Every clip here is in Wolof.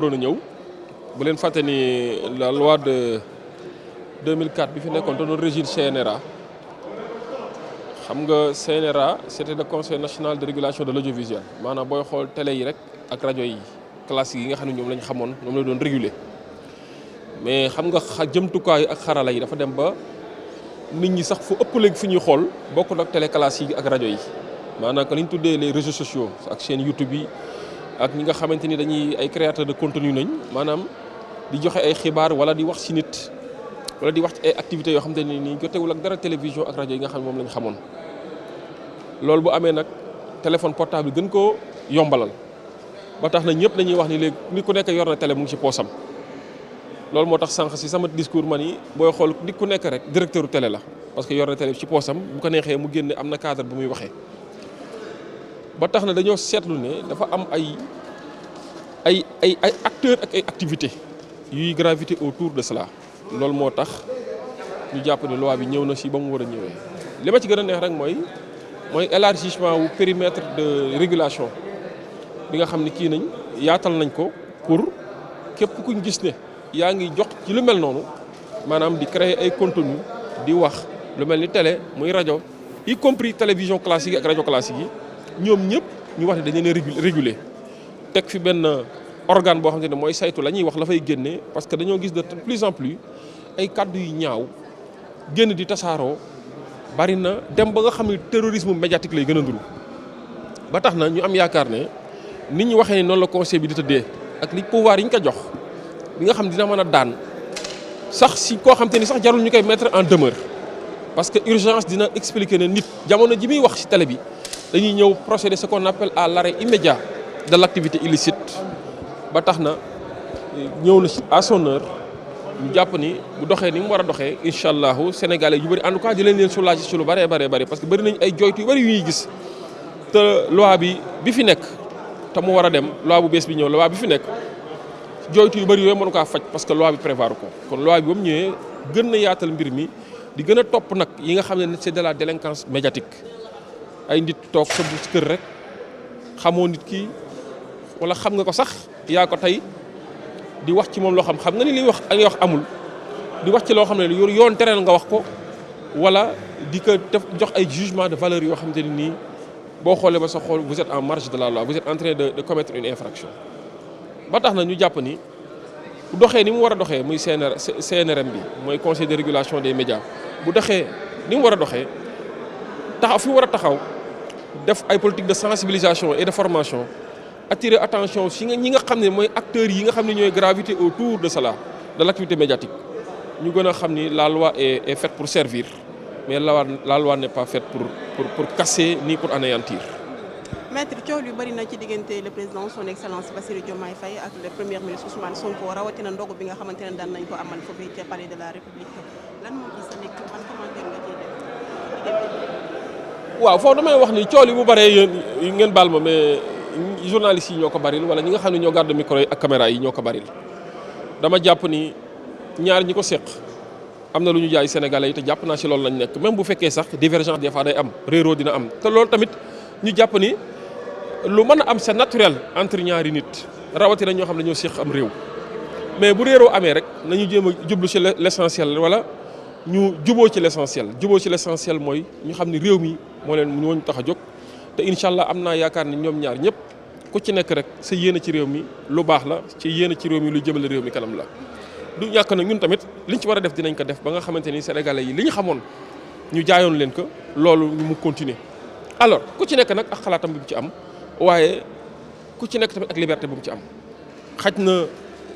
doon ñëw bu leen fàtte ni la loi de 2004 bi fi nekkoon te doon régir CNRA xam nga CNRA c'était le conseil national de régulation de l'audiovisuel maanaam booy xool télé yi rek ak rajo yi classique yi nga xam ne ñoom lañ xamoon ñoom la doon réguler mais xam nga jëmtukaay ak xarala yi dafa dem ba nit ñi sax fu ëpp léegi fi ñuy xool bokkul ak télé classique yi ak rajo yi maanaam que li ñu tuddee les réseaux sociaux ak chaîne YouTube yi ak ñi nga xamante ni dañuy ay créateurs de contenu nañ maanaam di joxe ay xibaar wala di wax ci nit wala di wax ci ay activités yoo xamante ne nii jotewul ak dara télévision ak rajo yi nga xam ne moom lañ xamoon. loolu bu amee nag téléphone portable gën koo yombalal ba tax na ñëpp dañuy wax ni léegi nit ku nekk yor na télé mu ngi ci poosam loolu moo tax sànq ci sama discours man yi booy xool nit ku nekk rek directeur télé la parce que yor na télé ci poosam bu ko neexee mu génne am na cadre bu muy waxee. ba tax na dañoo seetlu ne dafa am ay acteurs ak ay activités yuy gravité autour de cela loolu moo tax ñu jàpp ne loi bi ñëw na ci ba mu war a ñëwee. li ma ci gën a neex rek mooy élargissement wu périmètre de régulation bi nga xam ne kii nañ yaatal nañ ko pour képp kuñ gis ne yaa ngi jox ci lu mel noonu maanaam di créer ay contenu di wax lu mel ni télé muy rajo y compris télévision classique ak rajo classique yi. ñoom ñëpp ñu wax ne dañu leen réguler teg fi benn organe boo xam ne mooy saytu la ñuy wax la fay génne parce que dañoo gis de plus en plus ay kàddu yu ñaaw génn di tasaaroo bari na dem ba nga xam ne terrorisme médiatique lay gën a nduru ba tax na ñu am yaakaar ne nit ñi waxee ne noonu la conseil bi di tëddee ak li pouvoir yi ñu ko jox li nga xam dina mën a daan sax si koo xam te ni sax jarul ñu koy mettre en demeure parce que urgence dina expliquer ne nit jamono ji muy wax ci télé bi dañuy ñëw procéder ce qu'on appelle à l'arrêt immédiat de l'activité illicite ba tax na ñëw na à son heure ñu jàpp ni bu doxee ni mu war a doxee incha allahu sénégalais yu bëri en tout cas di leen soulager ci lu bëree bëri parce que bëri nañ ay joytu yu bëri yu ñuy gis te loi bi fi nekk te mu war a dem loi bu bees bi ñëw loi bi fi nekk joytu yu bëri yooyu mënu kaa faj parce que loi bi prévoir ko kon loi bi ba mu ñëwee gën na yaatal mbir mi di gën a topp nag yi nga xam ne c'est de la délinquance médiatique. ay nit toog sa ci kër rek xamoo nit ki wala xam nga ko sax yaa ko tey di wax ci moom loo xam nga ni li wax amul di wax ci loo xam ne yoon tereel nga wax ko wala di ko def jox ay jugement de valeur yoo xamante ni nii boo xoolee ba sa xool vous êtes en marge de la loi vous êtes en train de commettre une infraction. ba tax na ñu jàpp ni bu doxee ni mu war a doxee muy CNRM bi mooy conseil de régulation des médias bu doxee ni mu war a doxee taxaw fi mu war a taxaw. def ay politique de sensibilisation et de formation attirer attention si ñi nga xam ne mooy acteurs yi nga xam ne ñooy gravité autour de cela de l'activité médiatique ñu gën a xam ni la loi est faite pour servir mais la loi n'est pas faite pour casser ni pour anéantir. maître coow yu bari na ci diggante le président son excellence Bassirou Diomaye Faye ak le premier ministre Ousmane Sonko rawatina ndogu bi nga xamante ne daan nañ ko amal foofu ca palais de la République lan moo ci sa lecture ban commentaire nga ciy def. waaw foofu damay wax ni cool yi bu bëree yéen ngeen baal ma mais journalistes yi ñoo ko baril wala ñi nga xam ne ñoo garde micro yi ak caméra yi ñoo ko baril dama jàpp ni ñaar ñi ko seq am na lu ñu jaay sénégalais yi te jàpp naa ci loolu lañ nekk même bu fekkee sax divergence des fois day am réeroo dina am te loolu tamit ñu jàpp ni lu mën a am c'est naturel entre ñaari nit rawatina ñoo xam ne ñoo seq am réew mais bu réeroo amee rek nañu jéem a jublu ci l'essentiel wala ñu juboo ci l'essentiel mooy ñu xam ni réew mi moo ñu tax a jóg te incha allah am naa yaakaar ni ñoom ñaar ñëpp ku ci nekk rek sa yéene ci réew mi lu baax la ci yéene ci réew mi lu jëmale réew mi kanam la. du ñàkk nag ñun tamit liñ ci war a def dinañ ko def ba nga xamante ni sénégalais yi li ñu xamoon ñu jaayoon leen ko loolu ñu mu continuer alors ku ci nekk nag ak xalaatam bi mu ci am waaye ku ci nekk tamit ak liberté bu mu ci am xaj na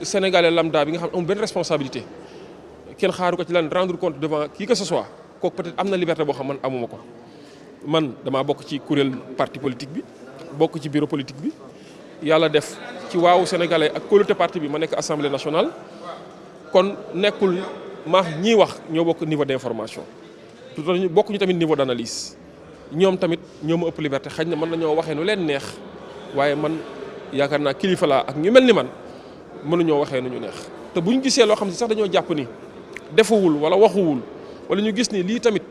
sénégalais lambda bi nga xam amul benn responsabilité. kenn xaaru ko ci lan rendre compte devant qui que ce soit kooku peut-être am na liberté boo xam man amuma ko man damaa bokk ci kuréel parti politique bi bokk ci bureau politique bi yàlla def ci waawu sénégalais ak kóolute parti bi ma nekk assemblée nationale kon nekkul maax ñiy wax ñoo bokk niveau d'information tout bokk ñu tamit niveau d'analyse ñoom tamit ñoo ma ëpp liberté xëy na mën nañoo waxee nu leen neex waaye man yaakaar naa kilifa laa ak ñu mel ni man mënuñoo waxee nu ñu neex te bu ñu gisee loo xam ne sax dañoo jàpp ni defuwul wala waxuwul wala ñu gis ni lii tamit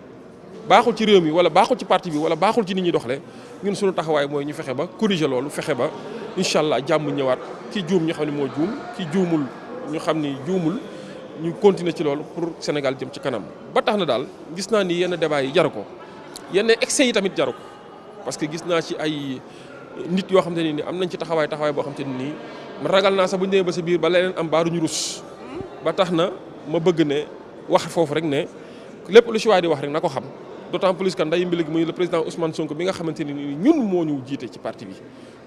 baaxul ci réew mi wala baaxul ci parti bi wala baaxul ci nit ñi doxle ñun suñu taxawaay mooy ñu fexe ba corriger loolu fexe ba incha allah jàmm ñëwaat ki juum ñu xam ne moo juum ki juumul ñu xam ni juumul ñu continuer ci loolu pour Sénégal jëm ci kanam. ba tax na daal gis naa ni yenn débat yi jaru ko yenn excès yi tamit jaru ko parce que gis naa ci ay nit yoo xam te ne ni am nañ ci taxawaay boo xam te ne nii ragal naa sax bu ñu demee ba sa biir ba leneen am baaruñu rus. ba tax na ma bëgg ne wax foofu rek ne lépp lu ci waay di wax rek na ko xam. d'autant plus que nday mbi léegi muy le président Ousmane Sonko bi nga xamante ni ñun moo ñu jiite ci parti bi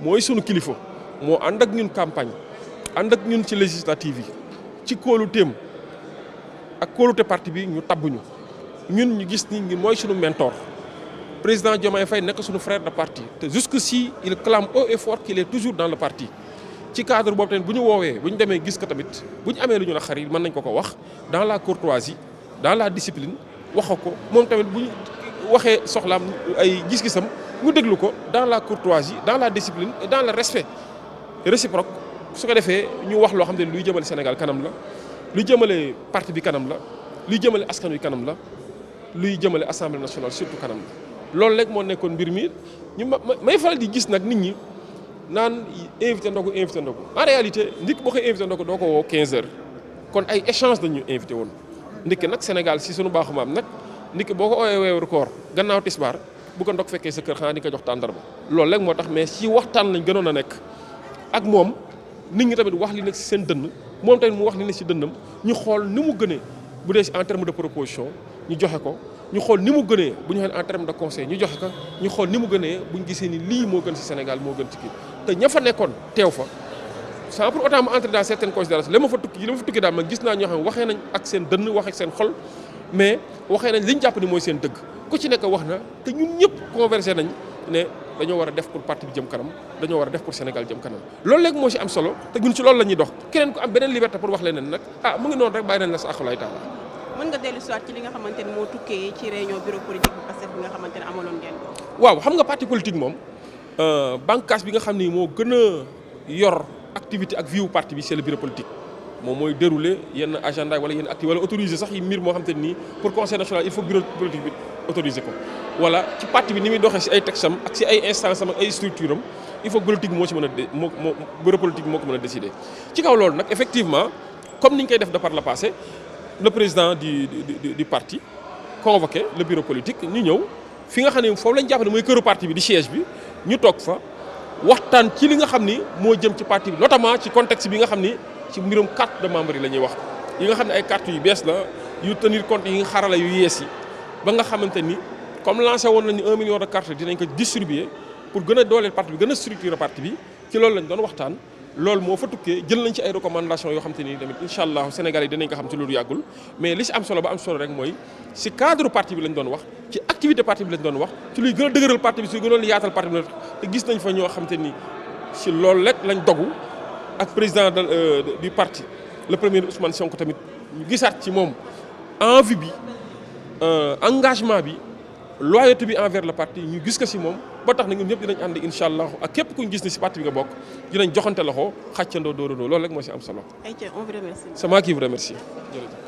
mooy sunu kilifa moo ànd ak ñun campagne ànd ak ñun ci législative yi ci kóoluteem ak kóolute parti bi ñu tabbuñu ñun ñu gis ni mooy sunu mentor. président Diomaye Faye nekk sunu frère de parti te jusqu'ici il clame haut et fort qu'il est toujours dans le parti ci cadre boobu tamit bu ñu woowee bu ñu demee gis ko tamit bu ñu amee lu ñu la xarit mën nañ ko wax dans la courtoisie dans la discipline wax ko moom tamit bu ñu waxee soxlaam ay gis-gisam ñu déglu ko dans la courtoisie dans la discipline et dans le respect réciproque su ko defee ñu wax loo xam ne luy jëmale Sénégal kanam la luy jëmale parti bi kanam la luy jëmale askan wi kanam la luy jëmale assemblée nationale surtout kanam la loolu rek moo nekkoon mbir mi ñu may faral di gis nag nit ñi naan invité ndogu en réalité nit boo koy invité ndogu doo ko woo 15 heures kon ay échange dañu invité woon ndikki nag Sénégal si sunu baaxu maam nag ndikki boo ko oowee weeru koor gannaaw tisbaar bu ko ndog fekkee sa kër xanaa di ko jox tàndarba loolu rek moo tax mais si waxtaan lañ gënoon a nekk ak moom nit ñi tamit wax li nekk si seen dënn moom tamit mu wax li nekk si dënnam ñu xool ni mu gënee bu dee en terme de proposition ñu joxe ko ñu xool ni mu gënee bu ñu xeen en terme de conseil ñu joxe ko ñu xool ni mu gënee bu ñu gisee ni lii moo gën si Sénégal moo gën ci kii te ña fa nekkoon teew fa sans pour autant ma entrer dans certaines considérations li ma fa tukki daal ma gis naa ñoo xam ne waxee nañ ak seen dënn waxee ak seen xol mais waxee nañ li ñu jàpp ni mooy seen dëgg ku ci nekk wax na te ñun ñëpp conversé nañ ne dañoo war a def pour parti bi jëm kanam dañoo war a def pour Sénégal jëm kanam loolu léegi moo ci am solo te ñun ci loolu la ñuy dox keneen ku am beneen liberté pour wax leneen nag mu ngi noonu rek bàyyi nañ la sa akulaay taala. mën nga dellu si waat ci li nga xamante ne moo tukkee ci réunion bureau politique bi Pastef bi nga xamante ne amaloon ngeen ko. waaw xam nga parti politique moom bànqaas bi nga xam ni moo gën a yor activité ak vie parti bi c'est le bureau politique moom mooy dérouler yenn agenda wala yenn activité wala autoriser sax yi mbir moo xam te nii pour conseil national il faut bureau politique bi autoriser ko. wala ci parti bi ni muy doxee si ay textes am ak si ay instances am ak ay structures am il faut politique moo ci mën a bureau politique moo ko mën a décider. ci kaw loolu nag effectivement comme ni ñu koy def de par le passé le président du parti convoqué le bureau politique ñu ñëw fi nga xam ne foofu lañ jàpp ne mooy këru parti bi di siège bi ñu toog fa waxtaan ci li nga xam ni moo jëm ci parti bi notamment ci contexte bi nga xam ni ci mbirum carte de membre yi la ñuy wax yi nga xam ne ay carte yu bees la yu tenir compte yi nga xarala yu yees yi ba nga xamante ni comme lancé woon nañu 1 million de cartes dinañ ko distribuer pour gën a dooleel parti bi gën a structurer parti bi ci loolu lañ doon waxtaan loolu moo fa tukkee jël nañ ci ay recommandations yoo xam te ni tamit incha allah Sénégal yi dinañ ko xam ci loolu yàggul mais li si am solo ba am solo rek mooy si cadre parti bi lañ doon wax ci activité parti bi lañ doon wax ci luy gën a dëgëral parti bi si gënoon yaatal parti bi te gis nañ fa ñoo xam te ni si loolu rek lañ dogu ak président du parti le premier Ousmane Sonko tamit ñu gisaat ci moom envie bi engagement bi loyauté bi envers le parti ñu gis ko si moom ba tax na ñun ñëpp dinañ ànd incha allah ak képp ku ñu gis ni si parti bi nga bokk dinañ joxante loxo xàccandoo dóorandoo loolu rek moo si am solo. on vous remercie. c'est moi qui vous remercie jërëjëf.